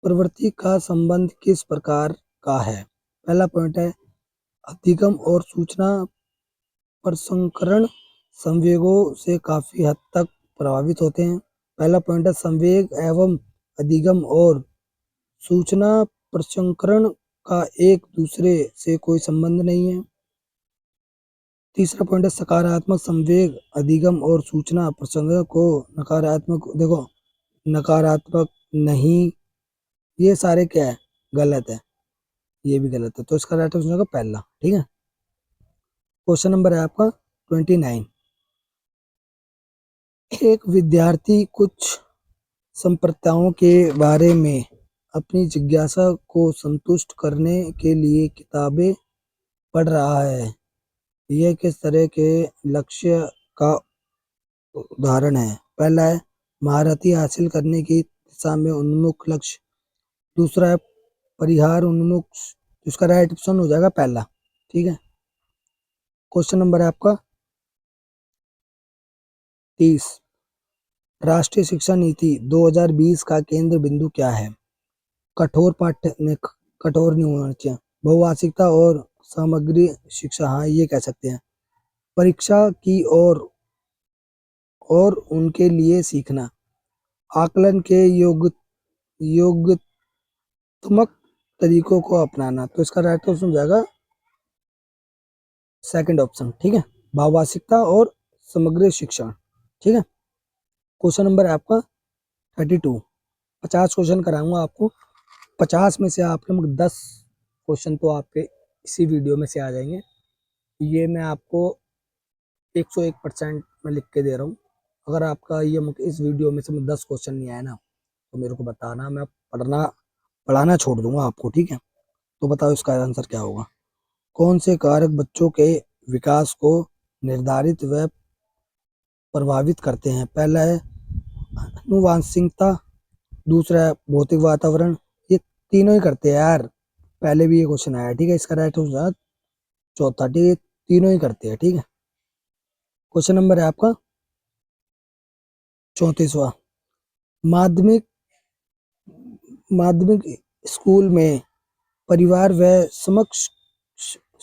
प्रवृत्ति का संबंध किस प्रकार का है। पहला पॉइंट है अधिगम और सूचना प्रसंस्करण संवेगों से काफी हद तक प्रभावित होते हैं। पहला पॉइंट है संवेग एवं अधिगम और सूचना प्रसंस्करण का एक दूसरे से कोई संबंध नहीं है। तीसरा पॉइंट है सकारात्मक संवेग अधिगम और सूचना प्रसंस्करण को नकारात्मक, देखो नकारात्मक नहीं, ये सारे क्या है, गलत है, ये भी गलत है, तो इसका राइट ऑप्शन होगा पहला। ठीक है, क्वेश्चन नंबर है आपका 29। एक विद्यार्थी कुछ संप्रदायों के बारे में अपनी जिज्ञासा को संतुष्ट करने के लिए किताबें पढ़ रहा है। यह किस तरह के लक्ष्य का उदाहरण है। पहला है महारथी हासिल करने की दिशा में उन्मुख लक्ष्य। दूसरा है परिहार उन्मुख, इसका राइट ऑप्शन हो जाएगा पहला। ठीक है, क्वेश्चन नंबर है आपका 30। राष्ट्रीय शिक्षा नीति 2020 का केंद्र बिंदु क्या है। कठोर पाठ्य ने, कठोर नहीं होना चाहिए, बहुभाषिकता और सामग्री शिक्षा, हाँ ये कह सकते हैं। परीक्षा की और उनके लिए सीखना, आकलन के योगात्मक तरीकों को अपनाना, तो इसका राइट ऑप्शन हो जाएगा सेकंड ऑप्शन। ठीक है, भाववासिकता और समग्र शिक्षण। ठीक है, क्वेश्चन नंबर है आपका 32। 50 क्वेश्चन कराऊंगा आपको, 50 में से आपके 10 क्वेश्चन तो आपके इसी वीडियो में से आ जाएंगे। ये मैं आपको 101% में लिख के दे रहा हूँ। अगर आपका ये इस वीडियो में से 10 क्वेश्चन नहीं आया ना तो मेरे को बताना, मैं पढ़ाना छोड़ दूंगा आपको। ठीक है, तो बताओ इसका आंसर क्या होगा। कौन से कारक बच्चों के विकास को निर्धारित व प्रभावित करते हैं। पहला है आनुवांशिकता, दूसरा है भौतिक वातावरण, ये तीनों ही करते हैं यार, पहले भी ये क्वेश्चन आया। ठीक है, इसका राइट आंसर चौथा। ठीक है, तीनों ही करते हैं। ठीक है, क्वेश्चन नंबर है आपका 34वां। माध्यमिक माध्यमिक स्कूल में परिवार व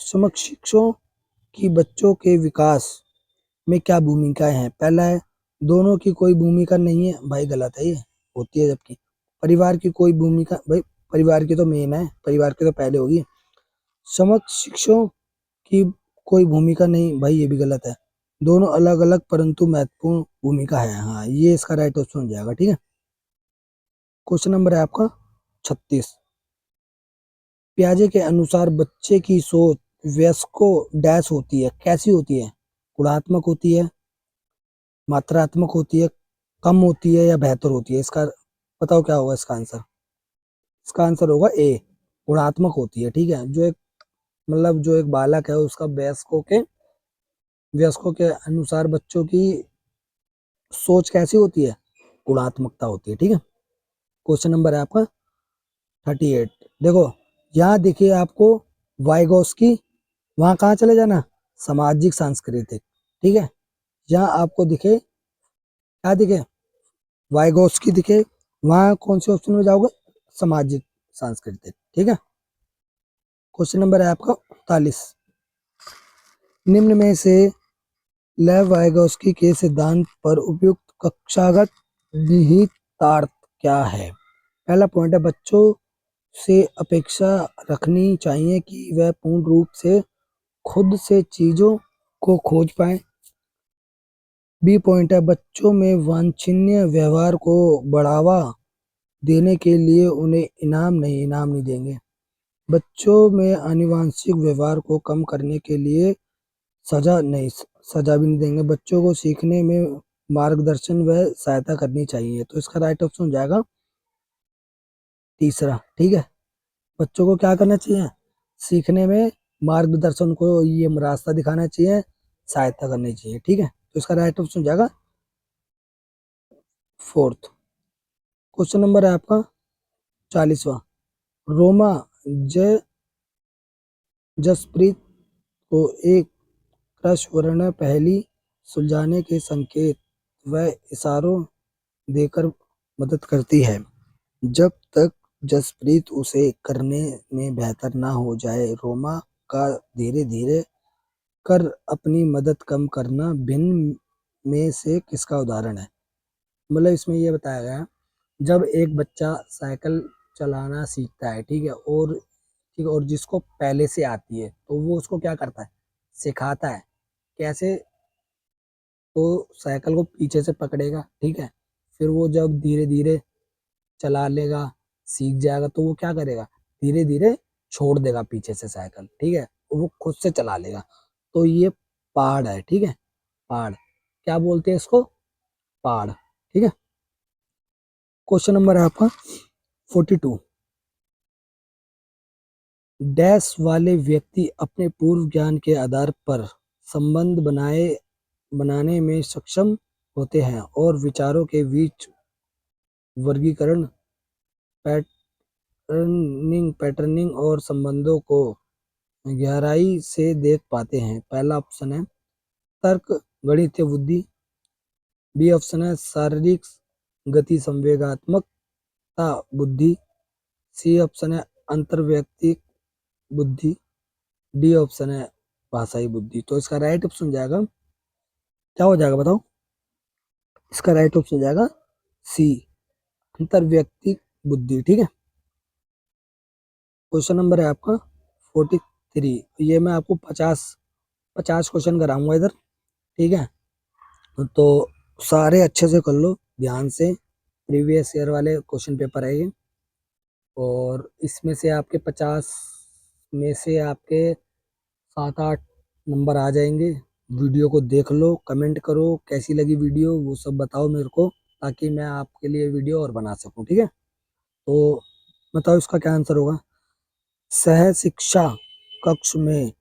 समकक्षों की बच्चों के विकास में क्या भूमिकाएं हैं। पहला है दोनों की कोई भूमिका नहीं है, भाई गलत है, ये होती है। जबकि परिवार की कोई भूमिका, भाई परिवार की तो मेन है, परिवार की तो पहले होगी। समकक्षों की कोई भूमिका नहीं, भाई ये भी गलत है। दोनों अलग अलग परंतु महत्वपूर्ण भूमिका है, हाँ ये इसका राइट ऑप्शन हो जाएगा। ठीक है, क्वेश्चन नंबर है आपका 36। पियाजे के अनुसार बच्चे की सोच वयस्कों डैश होती है, कैसी होती है, गुणात्मक होती है, मात्रात्मक होती है, कम होती है या बेहतर होती है। इसका बताओ क्या होगा इसका आंसर। इसका आंसर होगा ए, गुणात्मक होती है। ठीक है, जो एक मतलब जो एक बालक है उसका वयस्कों के अनुसार बच्चों की सोच कैसी होती है, गुणात्मकता होती है। ठीक है। क्वेश्चन नंबर है आपका 38। देखो यहाँ देखिए आपको वाइगोस्की, वहां कहाँ चले जाना, सामाजिक सांस्कृतिक। ठीक है। यहाँ आपको दिखे, क्या दिखे, वाइगोस्की दिखे, वहां कौन से ऑप्शन में जाओगे, सामाजिक सांस्कृतिक। ठीक है। क्वेश्चन नंबर है आपका 39। निम्न में से लेव वाइगोस्की के सिद्धांत पर उपयुक्त कक्षागत निहितार्थ क्या है। पहला पॉइंट है, बच्चों से अपेक्षा रखनी चाहिए कि वह पूर्ण रूप से खुद से चीजों को खोज पाए। बी पॉइंट है, बच्चों में वांछनीय व्यवहार को बढ़ावा देने के लिए उन्हें इनाम नहीं देंगे। बच्चों में आनुवंशिक व्यवहार को कम करने के लिए सजा भी नहीं देंगे। बच्चों को सीखने में मार्गदर्शन व सहायता करनी चाहिए। तो इसका राइट ऑप्शन हो जाएगा तीसरा। ठीक है। बच्चों को क्या करना चाहिए, सीखने में मार्गदर्शन, को ये रास्ता दिखाना चाहिए, सहायता करनी चाहिए। ठीक है। तो इसका राइट ऑप्शन हो जाएगा फोर्थ। क्वेश्चन नंबर है आपका 40वां। रोमा जय जसप्रीत को एक क्रशवर्ण पहेली सुलझाने के संकेत व इशारों देकर मदद करती है। जब तक जसप्रीत उसे करने में बेहतर ना हो जाए, रोमा का धीरे धीरे कर अपनी मदद कम करना भिन्न में से किसका उदाहरण है। मतलब इसमें ये बताया गया है, जब एक बच्चा साइकिल चलाना सीखता है, ठीक है, और ठीक है, और जिसको पहले से आती है तो वो उसको क्या करता है, सिखाता है। कैसे, तो साइकिल को पीछे से पकड़ेगा, ठीक है, फिर वो जब धीरे धीरे चला लेगा, सीख जाएगा, तो वो क्या करेगा, धीरे धीरे छोड़ देगा पीछे से साइकिल, ठीक है, और वो खुद से चला लेगा। तो ये पहाड़ है। ठीक है। पहाड़, क्या बोलते हैं इसको, पहाड़। ठीक है। क्वेश्चन नंबर है आपका 42। डैश वाले व्यक्ति अपने पूर्व ज्ञान के आधार पर संबंध बनाने में सक्षम होते हैं और विचारों के बीच वर्गीकरण, पैटर्निंग और संबंधों को गहराई से देख पाते हैं। पहला ऑप्शन है तर्क गणितीय बुद्धि। बी ऑप्शन है शारीरिक गति संवेगात्मकता बुद्धि। सी ऑप्शन है अंतर्वैयक्तिक बुद्धि। डी ऑप्शन है भाषाई बुद्धि। तो इसका राइट ऑप्शन जाएगा, क्या हो जाएगा बताओ, इसका राइट ऑप्शन जाएगा सी, अंतर्वैयक्तिक बुद्धि। ठीक है। क्वेश्चन नंबर है आपका 43। ये मैं आपको 50 क्वेश्चन कराऊंगा इधर। ठीक है। तो सारे अच्छे से कर लो ध्यान से, प्रीवियस ईयर वाले क्वेश्चन पेपर है ये। और इसमें से आपके 50 में से आपके 7-8 नंबर आ जाएंगे। वीडियो को देख लो, कमेंट करो कैसी लगी वीडियो, वो सब बताओ मेरे को, ताकि मैं आपके लिए वीडियो और बना सकूं। ठीक है। तो बताओ इसका क्या आंसर होगा। सह शिक्षा कक्ष में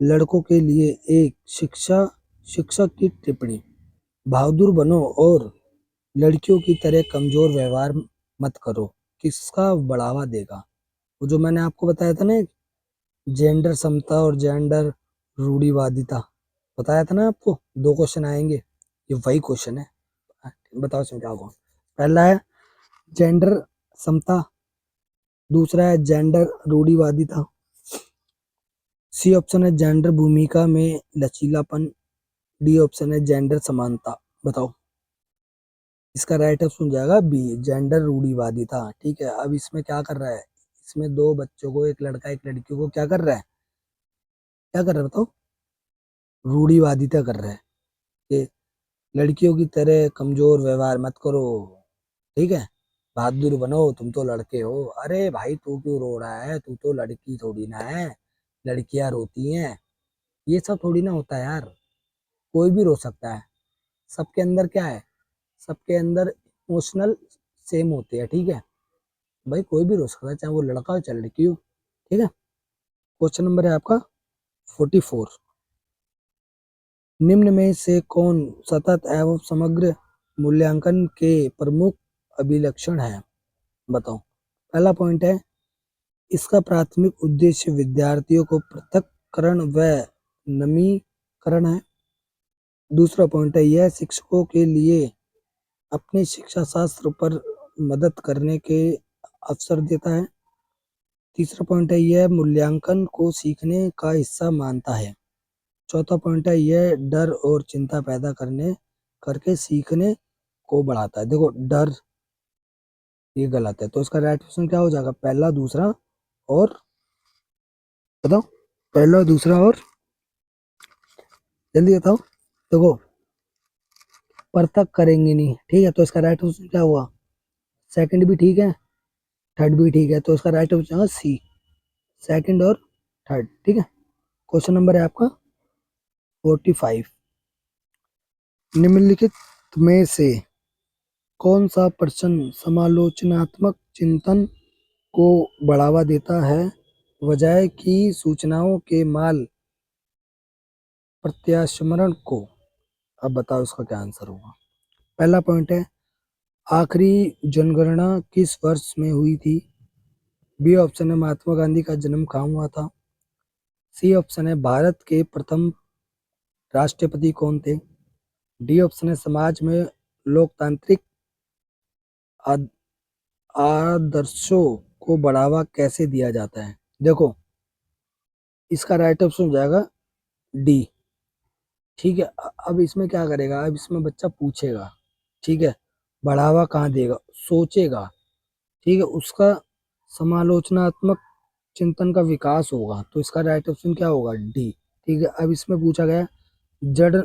लड़कों के लिए एक शिक्षक की टिप्पणी। बहादुर बनो और लड़कियों की तरह कमजोर व्यवहार मत करो, किसका बढ़ावा देगा। वो जो मैंने आपको बताया था ना, जेंडर समता और जेंडर रूढ़िवादिता, बताया था ना आपको, 2 क्वेश्चन आएंगे, ये वही क्वेश्चन है। बताओ इसमें क्या होगा। पहला है जेंडर समता, दूसरा है जेंडर रूढ़िवादिता। सी ऑप्शन है जेंडर भूमिका में लचीलापन। डी ऑप्शन है जेंडर समानता। बताओ, इसका राइट ऑप्शन जाएगा बी, जेंडर रूढ़िवादिता। ठीक है। अब इसमें क्या कर रहा है, इसमें 2 बच्चों को, एक लड़का एक लड़की को क्या कर रहा है, क्या कर रहा है बताओ, रूढ़िवादिता कर रहा है कि लड़कियों की तरह कमजोर व्यवहार मत करो, ठीक है, बहादुर बनो, तुम तो लड़के हो। अरे भाई तू क्यों रो रहा है, तू तो लड़की थोड़ी ना है, लड़कियां रोती हैं, ये सब थोड़ी ना होता है यार, कोई भी रो सकता है। सबके अंदर क्या है, सबके अंदर इमोशनल सेम होते हैं। ठीक है। भाई कोई भी रो सकता है, चाहे वो लड़का हो चाहे लड़की हो। ठीक है। क्वेश्चन नंबर है आपका 44। निम्न में से कौन सतत एवं समग्र मूल्यांकन के प्रमुख अभिलक्षण है? बताओ। पहला पॉइंट है, इसका प्राथमिक उद्देश्य विद्यार्थियों को पृथक्करण व नवीकरण है। दूसरा पॉइंट है, यह शिक्षकों के लिए अपने शिक्षा शास्त्र पर मदद करने के अवसर देता है। तीसरा पॉइंट है, यह मूल्यांकन को सीखने का हिस्सा मानता है। चौथा पॉइंट है, यह डर और चिंता पैदा करके सीखने को बढ़ाता है। देखो, डर ये गलत है, तो इसका राइट ऑप्शन क्या हो जाएगा? पहला, दूसरा और बताओ। पहला, दूसरा और जल्दी बताओ। देखो, पृथक करेंगे नहीं, ठीक है, तो इसका राइट ऑप्शन क्या हुआ? सेकंड भी ठीक है, थर्ड भी ठीक है, तो इसका राइट ऑप्शन है सी, सेकंड और थर्ड, ठीक है। क्वेश्चन नंबर है आपका 45। निम्नलिखित में से कौन सा प्रश्न समालोचनात्मक चिंतन को बढ़ावा देता है बजाय कि सूचनाओं के माल प्रत्यास्मरण को? अब बताओ इसका क्या आंसर होगा। पहला पॉइंट है, आखिरी जनगणना किस वर्ष में हुई थी? बी ऑप्शन है, महात्मा गांधी का जन्म कहाँ हुआ था? सी ऑप्शन है, भारत के प्रथम राष्ट्रपति कौन थे? डी ऑप्शन है, समाज में लोकतांत्रिक आदर्शों को बढ़ावा कैसे दिया जाता है? देखो, इसका राइट ऑप्शन हो जाएगा डी, ठीक है। अब इसमें क्या करेगा? अब इसमें बच्चा पूछेगा, ठीक है, बढ़ावा कहाँ देगा? सोचेगा, ठीक है, उसका समालोचनात्मक चिंतन का विकास होगा, तो इसका राइट ऑप्शन क्या होगा? डी, ठीक है। अब इसमें पूछा गया, जड़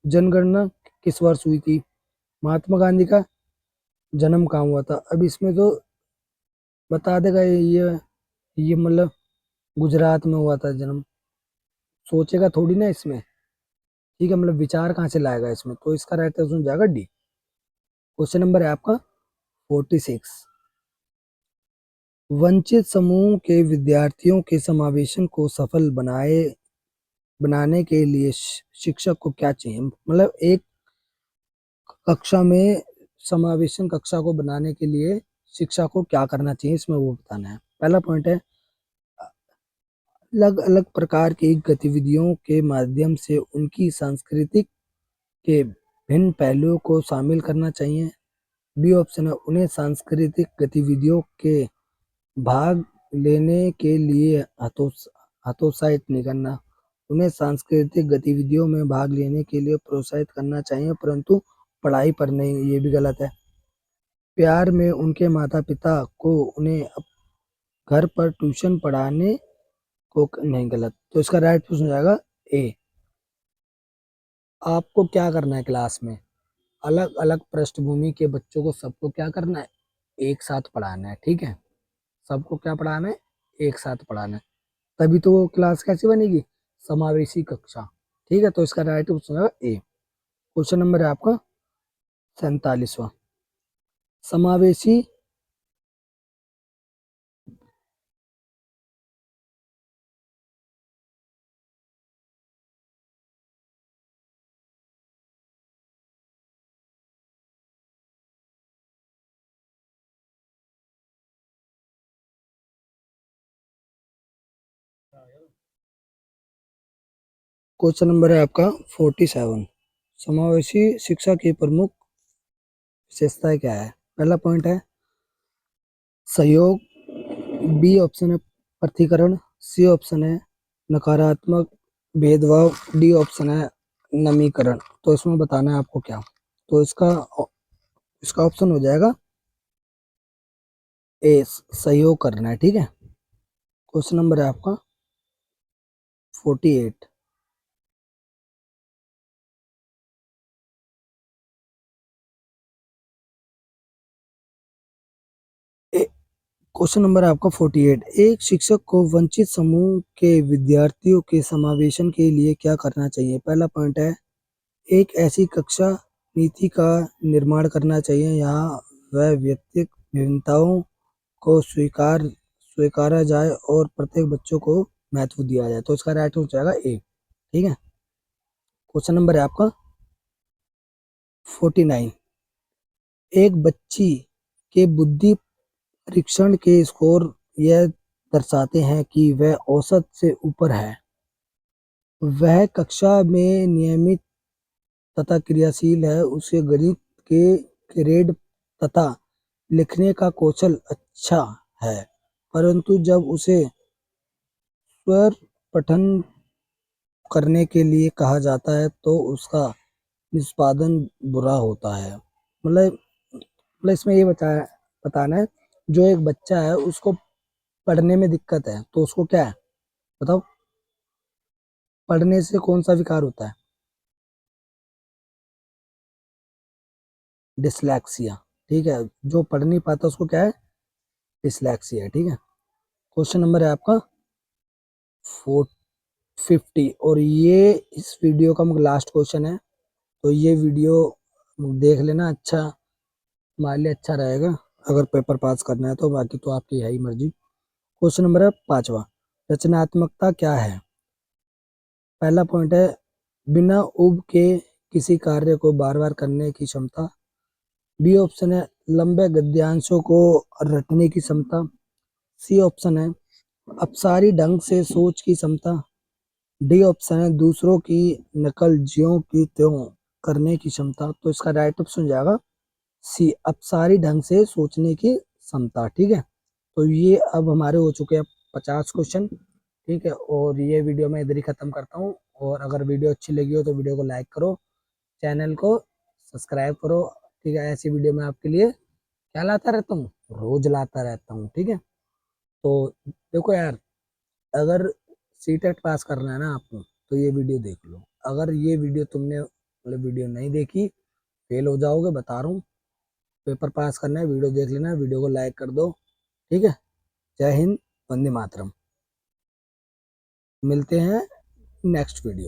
जनगणना किस वर्ष हुई थी? महात्मा गांधी का जन्म कहाँ हुआ था? अब इसमें तो बता देगा ये मतलब गुजरात में हुआ था जन्म, सोचेगा थोड़ी ना इसमें, ठीक है, मतलब विचार कहाँ से लाएगा इसमें, तो इसका राइट आंसर हो जाएगा डी। क्वेश्चन नंबर है आपका 46। वंचित समूह के विद्यार्थियों के समावेशन को सफल बनाने के लिए शिक्षक को क्या चाहिए? मतलब एक कक्षा में समावेशन कक्षा को बनाने के लिए शिक्षा को क्या करना चाहिए, इसमें वो बताना है। पहला पॉइंट है, अलग अलग प्रकार की गतिविधियों के माध्यम से उनकी सांस्कृतिक के भिन्न पहलुओं को शामिल करना चाहिए। बी ऑप्शन है, उन्हें सांस्कृतिक गतिविधियों के भाग लेने के लिए हतोत्साहित नहीं करना। उन्हें सांस्कृतिक गतिविधियों में भाग लेने के लिए प्रोत्साहित करना चाहिए, परंतु पढ़ाई पर नहीं, ये भी गलत है। प्यार में उनके माता पिता को उन्हें घर पर ट्यूशन पढ़ाने को नहीं, गलत, तो इसका राइट ऑप्शन हो जाएगा ए। आपको क्या करना है क्लास में? अलग अलग पृष्ठभूमि के बच्चों को सबको क्या करना है? एक साथ पढ़ाना है, ठीक है। सबको क्या पढ़ाना है? एक साथ पढ़ाना है, तभी तो वो क्लास कैसी बनेगी? समावेशी कक्षा, ठीक है, तो इसका राइट ऑप्शन है ए। क्वेश्चन नंबर है आपका 47वां। समावेशी क्वेश्चन नंबर है आपका 47। समावेशी शिक्षा की प्रमुख विशेषताएं क्या है? पहला पॉइंट है सहयोग, बी ऑप्शन है पृथक्करण, सी ऑप्शन है नकारात्मक भेदभाव, डी ऑप्शन है नमीकरण। तो इसमें बताना है आपको क्या, तो इसका इसका ऑप्शन हो जाएगा ए, सहयोग करना है, ठीक है। क्वेश्चन नंबर है आपका 48। क्वेश्चन नंबर है आपका 48। एक शिक्षक को वंचित समूह के विद्यार्थियों के समावेशन के लिए क्या करना चाहिए? पहला पॉइंट है, एक ऐसी कक्षा नीति का निर्माण करना चाहिए यहाँ वह व्यक्तिगत भिन्नताओं को स्वीकारा जाए और प्रत्येक बच्चों को महत्व दिया जाए, तो इसका राइट हो जाएगा ए। ठीक है, क्वेश्चन नंबर है आपका 49। एक बच्ची के बुद्धि परीक्षण के स्कोर यह दर्शाते हैं कि वह औसत से ऊपर है। वह कक्षा में नियमित तथा क्रियाशील है। उसे गणित के ग्रेड तथा लिखने का कौशल अच्छा है, परंतु जब उसे स्वर पठन करने के लिए कहा जाता है तो उसका निष्पादन बुरा होता है। मतलब इसमें ये बताना है, जो एक बच्चा है उसको पढ़ने में दिक्कत है तो उसको क्या है, बताओ, पढ़ने से कौन सा विकार होता है? डिसलेक्सिया। ठीक है, जो पढ़ नहीं पाता उसको क्या है? डिसलेक्सिया। ठीक है, क्वेश्चन नंबर है आपका 450, और ये इस वीडियो का लास्ट क्वेश्चन है, तो ये वीडियो देख लेना, अच्छा तुम्हारे लिए अच्छा रहेगा अगर पेपर पास करना है तो, बाकी तो आपकी है ही मर्जी। क्वेश्चन नंबर है 5वां, रचनात्मकता क्या है? पहला पॉइंट है बिना उब के किसी कार्य को बार बार करने की क्षमता। बी ऑप्शन है लंबे गद्यांशों को रटने की क्षमता। सी ऑप्शन है अपसारी ढंग से सोच की क्षमता। डी ऑप्शन है दूसरों की नकल ज्यों की त्यों करने की क्षमता। तो इसका राइट ऑप्शन हो जाएगा सी, अपसारी ढंग से सोचने की क्षमता। ठीक है, तो ये अब हमारे हो चुके हैं 50 क्वेश्चन। ठीक है, और ये वीडियो मैं इधर ही खत्म करता हूँ, और अगर वीडियो अच्छी लगी हो तो वीडियो को लाइक करो, चैनल को सब्सक्राइब करो। ठीक है, ऐसी वीडियो मैं आपके लिए क्या लाता रहता हूँ, रोज लाता रहता हूँ। ठीक है, तो देखो यार, अगर सीटेट पास करना है ना आपको तो ये वीडियो देख लो। अगर ये वीडियो तुमने मतलब वीडियो नहीं देखी, फेल हो जाओगे, बता रहा हूँ। पेपर पास करना है, वीडियो देख लेना, वीडियो को लाइक कर दो। ठीक है, जय हिंद, वंदे मातरम। मिलते हैं नेक्स्ट वीडियो।